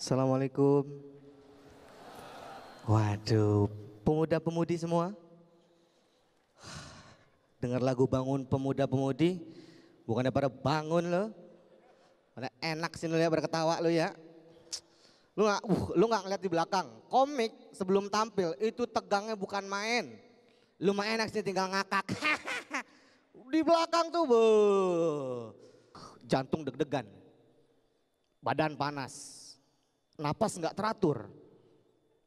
Assalamualaikum. Waduh, pemuda-pemudi semua. Dengar lagu bangun pemuda-pemudi, bukannya pada bangun lo. Pada enak sih lo ya, pada ketawa lo ya. Lu nggak ngeliat di belakang. Komik sebelum tampil itu tegangnya bukan main. Lu mah enak sih tinggal ngakak. Di belakang tuh jantung deg-degan. Badan panas. Napas nggak teratur,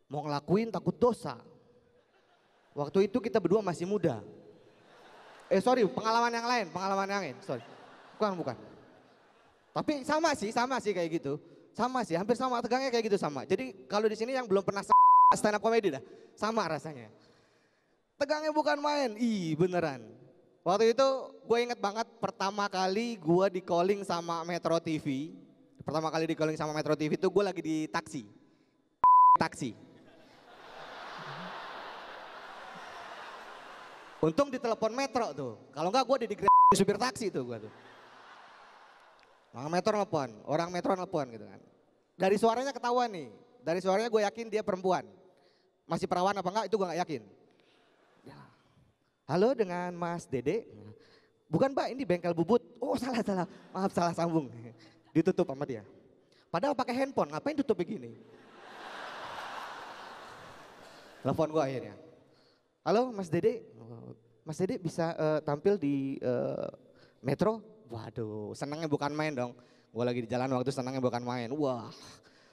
mau ngelakuin takut dosa. Waktu itu kita berdua masih muda. Pengalaman yang lain, sorry. Bukan. Tapi sama sih kayak gitu. Sama sih, hampir sama tegangnya kayak gitu sama. Jadi kalau di sini yang belum pernah stand up comedy dah, sama rasanya. Tegangnya bukan main, beneran. Waktu itu gue inget banget pertama kali gue di calling sama Metro TV. Pertama kali di calling sama Metro TV itu gue lagi di taksi. Untung ditelepon Metro tuh. Kalau enggak gue di supir taksi tuh gue tuh. Orang Metro nelpon gitu kan. Dari suaranya ketahuan nih. Dari suaranya gue yakin dia perempuan. Masih perawan apa enggak itu gue gak yakin. Halo dengan Mas Dede. Bukan Mbak, ini bengkel bubut. Oh salah. Maaf salah sambung. Ditutup sama dia. Padahal pakai handphone, ngapain tutup begini? Telepon gue akhirnya. Halo Mas Dede. Mas Dede bisa tampil di Metro? Waduh, senangnya bukan main dong. Gue lagi di jalan waktu senangnya bukan main. Wah,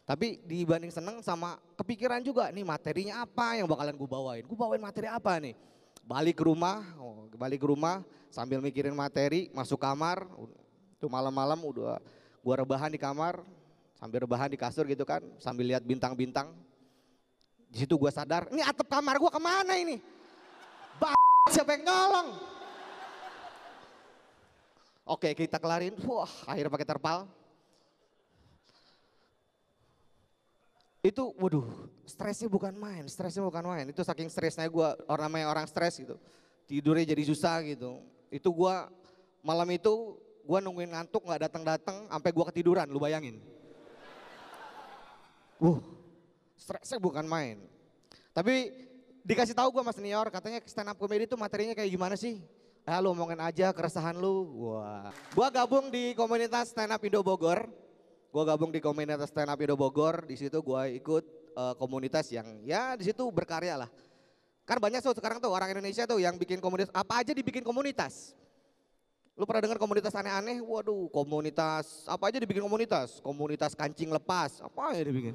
tapi dibanding seneng sama kepikiran juga nih materinya apa yang bakalan gue bawain. Gue bawain materi apa nih? Balik ke rumah sambil mikirin materi, masuk kamar. Tuh malam-malam udah gue rebahan di kamar, sambil rebahan di kasur gitu kan, sambil lihat bintang-bintang. Di situ gue sadar, ini atap kamar gue kemana ini? Siapa yang nyolong? Oke kita kelarin, akhirnya pakai terpal. Itu stresnya bukan main. Itu saking stresnya gue, orang stres gitu. Tidurnya jadi susah gitu. Itu gue malam itu gue nungguin ngantuk gak datang sampai gue ketiduran, lu bayangin. Stresnya bukan main. Tapi dikasih tahu gue sama senior, katanya stand up comedy itu materinya kayak gimana sih? Lu omongin aja keresahan lu. Wah. Gue gabung di komunitas stand up Indo Bogor. Di situ gue ikut komunitas yang ya di situ berkarya lah. Kan banyak sekarang tuh orang Indonesia tuh yang bikin komunitas, apa aja dibikin komunitas. Lu pernah dengar komunitas aneh-aneh? Waduh, komunitas apa aja dibikin komunitas? Komunitas kancing lepas, apa ya dibikin?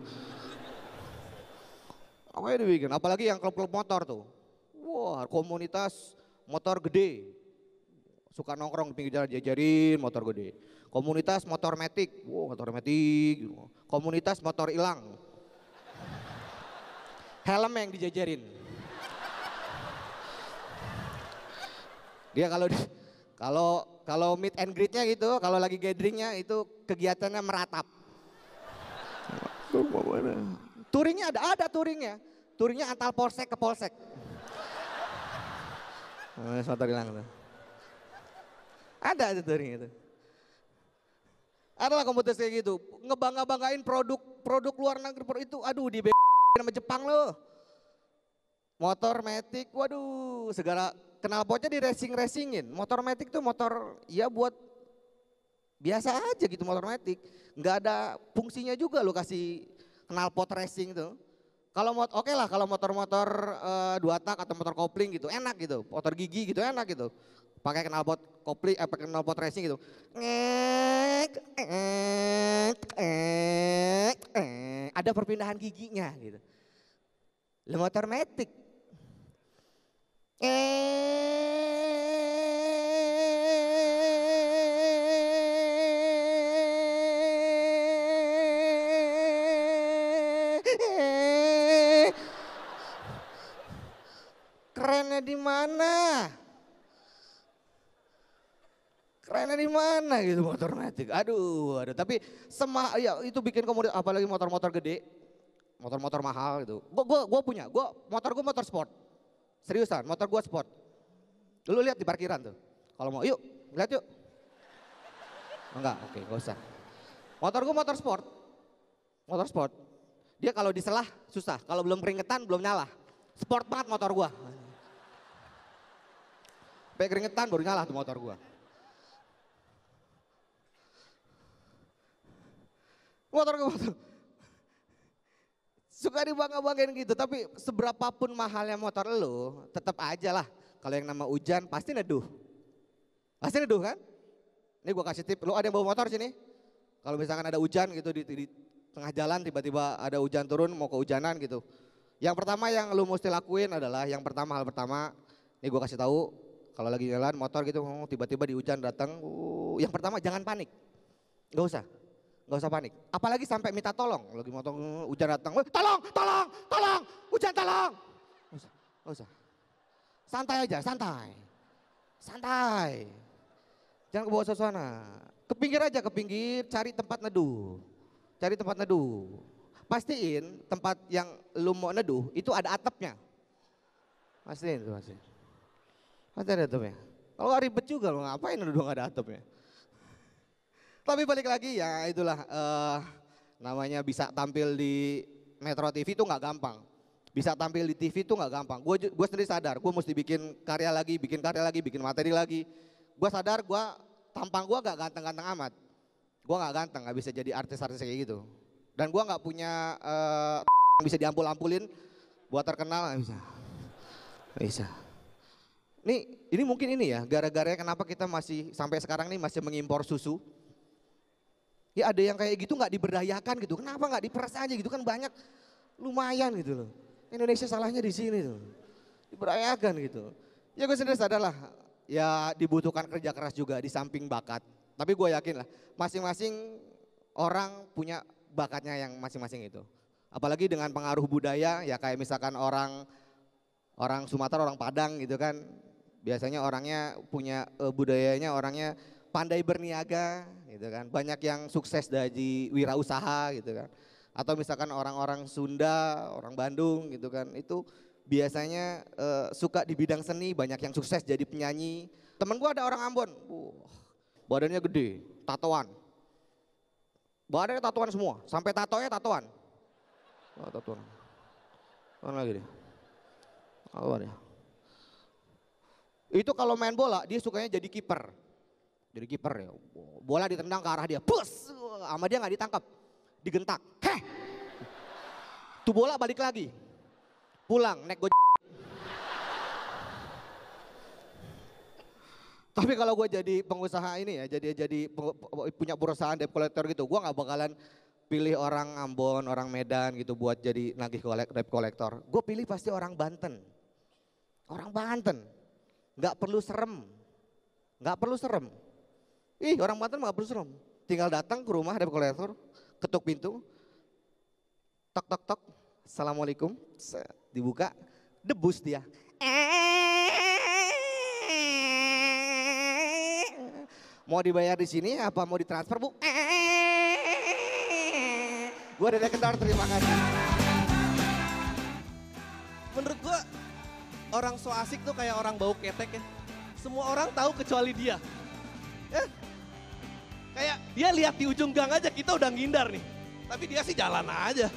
Apalagi yang klub-klub motor tuh. Wah, komunitas motor gede. Suka nongkrong di pinggir jalan jajarin motor gede. Komunitas motor matic. Komunitas motor hilang. Helm yang dijajarin. Dia kalau meet and greetnya gitu, kalau lagi gatheringnya itu kegiatannya meratap. Touringnya ada touringnya. Touringnya antar polsek ke polsek. Motor hilang tuh. Ada touring itu. Adalah komunitas kayak gitu, ngebangga-banggain produk luar negeri itu, aduh di sama Jepang loh. Motor matic, segala knalpotnya di racingin. Motor matic tuh motor ya buat biasa aja gitu motor matic. Nggak ada fungsinya juga lo kasih knalpot racing tuh. Kalau kalau motor-motor 2 tak atau motor kopling gitu enak gitu, motor gigi gitu enak gitu. Pakai knalpot kopling, pakai knalpot racing gitu. Ada perpindahan giginya gitu. Motor matic. Kerennya di mana? Gitu motor matic. Aduh, tapi ya itu bikin komunitas, apalagi motor-motor gede, motor-motor mahal gitu. Motor gue motor sport. Seriusan, motor gue sport. Lu lihat di parkiran tuh. Kalau mau, yuk, lihat yuk. Enggak, oke, gak usah. Motor gue motor sport. Motor sport. Dia kalau diselah susah, kalau belum keringetan belum nyala. Sport banget motor gua. Sampai keringetan baru nyala tuh motor gua. Motor gua motor. Suka dibangga-banggain gitu, tapi seberapapun mahalnya motor lu, tetap aja lah. Kalau yang nama hujan pasti neduh. Pasti neduh kan? Ini gua kasih tip, lu ada yang bawa motor sini? Kalau misalkan ada hujan gitu di tengah jalan tiba-tiba ada hujan turun mau kehujanan gitu. Yang pertama yang lu mesti lakuin adalah hal pertama, ini gua kasih tahu kalau lagi jalan motor gitu tiba-tiba di hujan datang, yang pertama jangan panik. Gak usah panik. Apalagi sampai minta tolong, lagi motor hujan datang, tolong, hujan tolong. Gak usah. Santai aja, santai. Jangan kebawa suasana. Ke pinggir, cari tempat neduh. Pastiin tempat yang lu mau neduh itu ada atapnya. Pastiin. Pasti ada atapnya. Kalau gak ribet juga lu ngapain neduh gak ada atapnya. Tapi balik lagi ya itulah namanya bisa tampil di Metro TV itu gak gampang. Bisa tampil di TV itu gak gampang. Gue sendiri sadar, gue mesti bikin karya lagi, bikin materi lagi. Gue sadar tampang gue gak ganteng-ganteng amat. Gue gak ganteng, gak bisa jadi artis-artis kayak gitu. Dan gue gak punya yang bisa diampul-ampulin buat terkenal, gak bisa. Ini mungkin ini ya, gara-gara kenapa kita masih sampai sekarang nih masih mengimpor susu. Ya ada yang kayak gitu gak diberdayakan gitu, kenapa gak diperas aja gitu kan banyak, lumayan gitu loh. Indonesia salahnya di sini tuh, diberdayakan gitu. Ya gue sendiri sadar lah, ya dibutuhkan kerja keras juga di samping bakat. Tapi gue yakin lah, masing-masing orang punya bakatnya yang masing-masing itu. Apalagi dengan pengaruh budaya, ya kayak misalkan orang Sumatera, orang Padang gitu kan. Biasanya orangnya punya budayanya orangnya pandai berniaga gitu kan. Banyak yang sukses dari wirausaha gitu kan. Atau misalkan orang-orang Sunda, orang Bandung gitu kan. Itu biasanya suka di bidang seni, banyak yang sukses jadi penyanyi. Temen gue ada orang Ambon, badannya gede, tatoan. Badannya tatoan semua, sampai tatonya tatoan. Oh, tatoan. Mana lagi deh? Apa dia? Itu kalau main bola dia sukanya jadi kiper. Jadi kiper ya. Bola ditendang ke arah dia, bus, sama dia nggak ditangkap, digentak. Heh, tuh bola balik lagi, pulang naik gojek. Tapi kalau gue jadi pengusaha ini ya, jadi punya perusahaan debt collector gitu, gue nggak bakalan pilih orang Ambon, orang Medan gitu buat jadi nagih debt collector. Gue pilih pasti orang Banten, nggak perlu serem. Orang Banten nggak perlu serem, tinggal datang ke rumah debt collector, ketuk pintu, tok, assalamualaikum, dibuka, debus dia. Mau dibayar di sini apa mau ditransfer bu? Gue Dede Kendor, terima kasih. Menurut gue orang so asik tuh kayak orang bau ketek ya. Semua orang tahu kecuali dia. Kayak dia lihat di ujung gang aja kita udah ngindar nih. Tapi dia sih jalan aja.